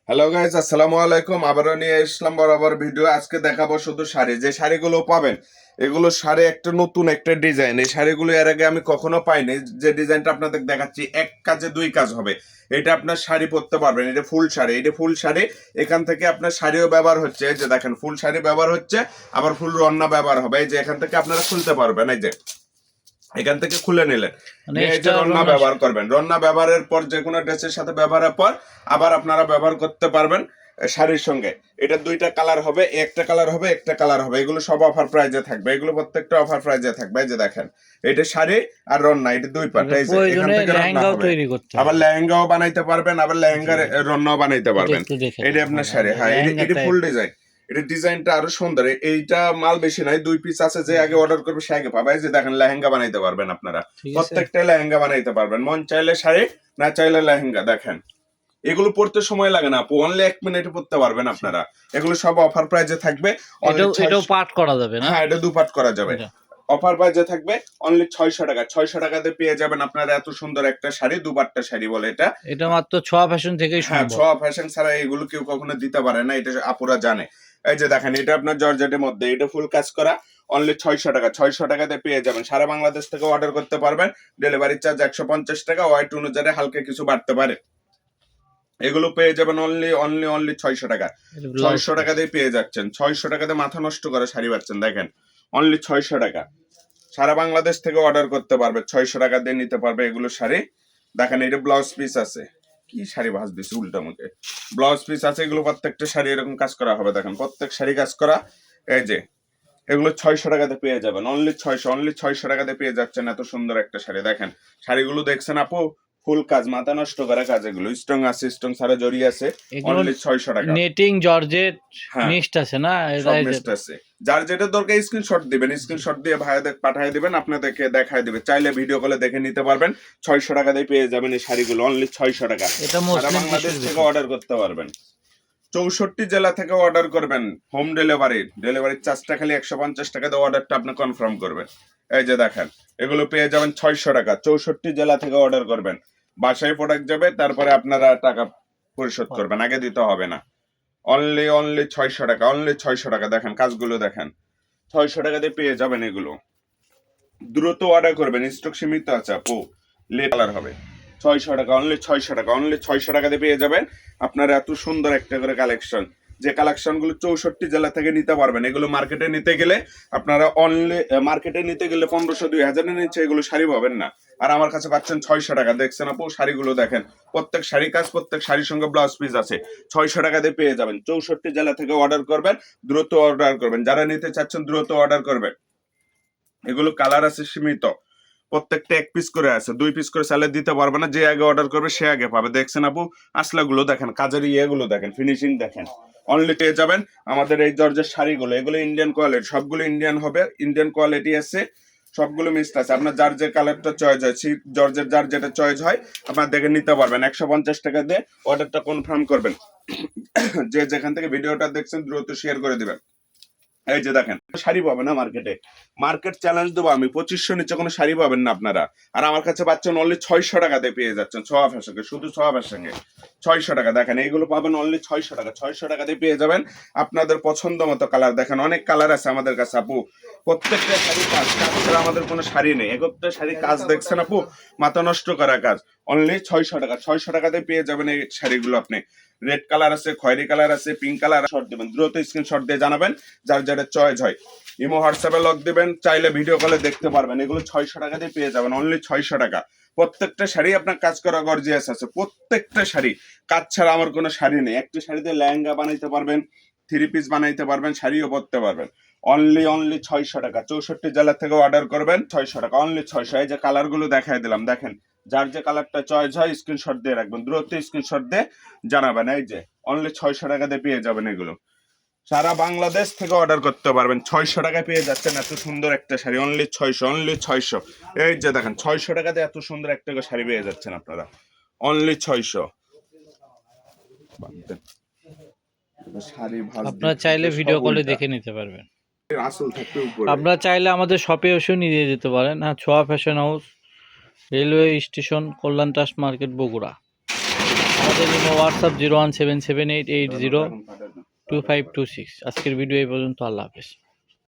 Hello guys, আসসালামু আলাইকুম। আবারও নিয়ে আসলাম বরাবর ভিডিও। আজকে দেখাবো শুধু শাড়ি। যে শাড়িগুলো পাবেন এগুলো শাড়ি একটা নতুন একটা ডিজাইন। এই শাড়িগুলো এর আগে আমি কখনো পাইনি। যে ডিজাইনটা আপনাদের দেখাচ্ছি এক কাজে দুই কাজ হবে। এটা আপনার শাড়ি পরতে পারবেন, এটা ফুল শাড়ি, এটা ফুল শাড়ি। এখান থেকে আপনার শাড়িও ব্যবহার হচ্ছে, এই যে দেখেন ফুল শাড়ি ব্যবহার হচ্ছে, আবার ফুল রন্না ব্যবহার হবে। এই যে এখান থেকে আপনারা খুলতে পারবেন, এই যে এখান থেকে খুলে নিলেন, মানে নিয়ে এই যে রন্না ব্যবহার করবেন। রন্না ব্যবহারের পর যে কোনো ড্রেসের সাথে ব্যবহারের পর আবার আপনারা ব্যবহার করতে পারবেন শাড়ির সঙ্গে। এটা দুইটা কালার হবে, একটা কালার হবে, একটা কালার হবে। এগুলো সব অফার প্রাইজে থাকবে, এগুলো প্রত্যেকটা অফার প্রাইজে থাকবে। এই যে দেখেন এটা শাড়ি আর রন্না, এটা দুই পার্ট। এই যে এখান থেকে রন্না হবে, আবার লেহেঙ্গাও বানাইতে পারবেন, আবার লেহেঙ্গার রন্নাও বানাইতে পারবেন। এটা আপনার শাড়ি। হ্যাঁ, এটা ফুল ডিজাইন। এটা ডিজাইনটা আরো সুন্দর। এইটা মাল বেশি নাই, 2 পিস আছে। যে আগে অর্ডার করবে সে আগে পাবে। এই যে দেখেন লেহেঙ্গা বানাইতে পারবেন আপনারা, প্রত্যেকটা লেহেঙ্গা বানাইতে পারবেন। মন চাইলে শাড়ি, না চাইলে লেহেঙ্গা। দেখেন এগুলো পড়তে সময় লাগে না আপু, অনলি 1 মিনিটে পড়তে পারবেন আপনারা। এগুলো সব অফার প্রাইজে থাকবে। এটাও পার্ট করা যাবে না? হ্যাঁ, এটা দুপাট করা যাবে। অফার প্রাইজে থাকবে অনলি 600 টাকা। 600 টাকাতে পেয়ে যাবেন আপনারা এত সুন্দর একটা শাড়ি। দুপাট্টা শাড়ি বলে এটা। এটা মাত্র ছোঁয়া ফ্যাশন থেকেই সম্ভব। হ্যাঁ, ছোঁয়া ফ্যাশন ছাড়া এগুলো কেউ কখনো দিতে পারে না, এটা আপুরা জানে। এই যে দেখেন এটা আপনার জর্জেটের মধ্যে, এটা ফুল কাজ করা, অনলি 600 টাকা। 600 টাকাতে পেয়ে যাবেন। সারা বাংলাদেশ থেকে অর্ডার করতে পারবেন। ডেলিভারি চার্জ 150 টাকা, ওয়াইট অনুযায়ী হালকা কিছু বাড়তে পারে। এগুলো পেয়ে যাবেন অনলি অনলি অনলি 600 টাকা। 600 টাকাতেই পেয়ে যাচ্ছেন। 600 টাকাতে মাথা নষ্ট করে শাড়ি পাচ্ছেন। দেখেন অনলি 600 টাকা। সারা বাংলাদেশ থেকে অর্ডার করতে পারবে, 600 টাকা দিয়ে নিতে পারবে এগুলো শাড়ি। দেখেন এটা ব্লাউজ পিস আছে, কি শাড়ি ভাঁজ দিছে উল্টা মুখে। ব্লাউজ পিস আছে, এগুলো প্রত্যেকটা শাড়ি এরকম কাজ করা হবে। দেখেন প্রত্যেক শাড়ি কাজ করা। এই যে এগুলো 600 টাকাতে পেয়ে যাবেন, অনলি 600। অনলি 600 টাকাতে পেয়ে যাচ্ছেন এত সুন্দর একটা শাড়ি। দেখেন শাড়িগুলো দেখছেন আপু, ফুল কাজ, মাথা নষ্ট করা কাজ। এগুলো স্ট্রং আছে, স্ট্রং সারা জড়ি আছে, অনলি 600 টাকা। নেটিং জর্জেট হ্যাঁ, নেক্সট আছে না? সব নেক্সট আছে। যার যেটা দরকার স্ক্রিনশট দিবেন, স্ক্রিনশট দিয়ে ভাইয়াদের পাঠিয়ে দিবেন, আপনাদেরকে দেখায় দিবে। চাইলে ভিডিও কলে দেখে নিতে পারবেন। 600 টাকাতেই পেয়ে যাবেন এই শাড়িগুলো, অনলি 600 টাকা। সারা বাংলাদেশ থেকে অর্ডার করতে পারবেন। 64 জেলা থেকে অর্ডার করবেন, হোম ডেলিভারির চার্জটা খালি 150 টাকা দিয়ে অর্ডারটা আপনি কনফার্ম করবেন। এই যে দেখেন এগুলো পেয়ে যাবেন 600 টাকা। 64 জেলা থেকে অর্ডার করবেন, বাসায় প্রোডাক্ট যাবে, তারপরে আপনারা টাকা পরিশোধ করবেন, আগে দিতে হবে না। অনলি অনলি 600 টাকা, অনলি 600 টাকা। দেখেন কাজগুলো দেখেন, 600 টাকাতে পেয়ে যাবেন এগুলো। দ্রুত অর্ডার করবেন, স্টক সীমিত আছে আপু, লেট কালার হবে। 600 টাকা, অনলি 600 টাকা। অনলি 600 টাকাতে পেয়ে যাবেন আপনারা এত সুন্দর একটা করে কালেকশন। যে কালেকশন গুলো 64 জেলা থেকে নিতে পারবেন। এগুলো মার্কেটে নিতে গেলে আপনারা অনলি, মার্কেটে নিতে গেলে 1500 2000 নিচে এগুলো শাড়ি পাবেন না। আর আমার কাছে পাচ্ছেন 600 টাকা। দেখছেন আপু শাড়িগুলো দেখেন, প্রত্যেক শাড়ি কাজ, প্রত্যেক শাড়ির সঙ্গে ব্লাউজ পিস আছে। 600 টাকাতে পেয়ে যাবেন। 64 জেলা থেকে অর্ডার করবেন, দ্রুত অর্ডার করবেন। যারা নিতে চাচ্ছেন দ্রুত অর্ডার করবেন। এগুলো কালার আছে সীমিত, প্রত্যেকটা 1 পিস করে আছে, 2 পিস করে চাইলে দিতে পারবে না। যে আগে অর্ডার করবে সে আগে পাবে। দেখছেন আপু আসলাগুলো দেখেন, কাজের ইয়েগুলো দেখেন, ফিনিশিং দেখেন। অনলি পেয়ে যাবেন আমাদের এই জর্জের শাড়িগুলো। এগুলো ইন্ডিয়ান কোয়ালিটি, সবগুলো ইন্ডিয়ান হবে, ইন্ডিয়ান কোয়ালিটি আছে, সবগুলো মিক্সড আছে। আপনার যার যে কালারটা চয়েস হয়, জর্জের যার যেটা চয়েস হয় আপনার দেখে নিতে পারবেন। 150 টাকা দিয়ে অর্ডারটা কনফার্ম করবেন। যে যেখান থেকে ভিডিওটা দেখছেন দ্রুত শেয়ার করে দিবেন। এই যে দেখেন শাড়ি পাবেন না মার্কেটে, মার্কেট চ্যালেঞ্জ দেবো আমি, 2500 নিচে কোনো শাড়ি পাবেন না আপনারা। আর আমার কাছে পাচ্ছেন অনলি 600 টাকাতে পেয়ে যাচ্ছেন। ছোঁয়া ফ্যাশনকে, শুধু ছোঁয়া ফ্যাশনকে 600 টাকা। দেখেন এইগুলো পাবেন অনলি 600 টাকা। 600 টাকাতে পেয়ে যাবেন আপনাদের পছন্দ মতো কালার। দেখেন অনেক কালার আছে আমাদের কাছে আপু, প্রত্যেকটা শাড়ি কাজ, কাজ ছাড়া আমাদের কোনো শাড়ি নেই। একটা শাড়ি কাজ দেখছেন আপু, মাথা নষ্ট করা কাজ। অনলি 600 টাকা। 600 টাকাতে পেয়ে যাবেন এই শাড়িগুলো আপনি। রেড কালার আছে, খয়েরি কালার আছে, পিঙ্ক কালার। শর্ট দিবেন, দ্রুত স্ক্রিনশট দিয়ে জানাবেন যার যেটা চয়েস হয়। ইমো হোয়াটসঅ্যাপে লক দিবেন, চাইলে ভিডিও কলে দেখতে পারবেন। এগুলো 600 টাকা দিয়ে পেয়ে যাবেন, অনলি 600 টাকা। প্রত্যেকটা শাড়ি আপনার কাজ করা গর্জিয়াস আছে, প্রত্যেকটা শাড়ি কাজ ছাড়া আমার কোনো শাড়ি নেই। একটা শাড়িতে লেহেঙ্গা বানাইতে পারবেন, 3 পিস বানাইতে পারবেন, শাড়িও পরতে পারবেন। অনলি অনলি 600 টাকা। 64 জেলা থেকে অর্ডার করবেন, 600 টাকা, অনলি 600। এই যে কালার গুলো দেখাই দিলাম, দেখেন যার যে কালারটা চয়েস হয় স্ক্রিনশট দিয়ে রাখবেন, দ্রুত স্ক্রিনশট দিয়ে জানাবেন। এই যে অনলি 600 টাকা দিয়ে পেয়ে যাবেন এগুলো। সারা বাংলাদেশ থেকে অর্ডার করতে পারবেন, 600 টাকায় পেয়ে যাচ্ছেন এত সুন্দর একটা শাড়ি, অনলি 600, অনলি 600। এই যে দেখেন 600 টাকাতে এত সুন্দর একটা শাড়ি পেয়ে যাচ্ছেন আপনারা, অনলি 600। শাড়ি ভাঁজ আপনারা চাইলে ভিডিও কলে দেখে নিতে পারবেন। আসল থাকবে উপরে। আপনারা চাইলে আমাদের শপে এসেও নিয়ে যেতে পারেন। হ্যাঁ, ছোঁয়া ফ্যাশন হাউস, রেলওয়ে স্টেশন, কল্যাণ ট্রাস্ট মার্কেট, বগুড়া। আমাদের ইমো হোয়াটসঅ্যাপ 01778802526। আজকের ভিডিও এই পর্যন্ত। আল্লাহ হাফেজ।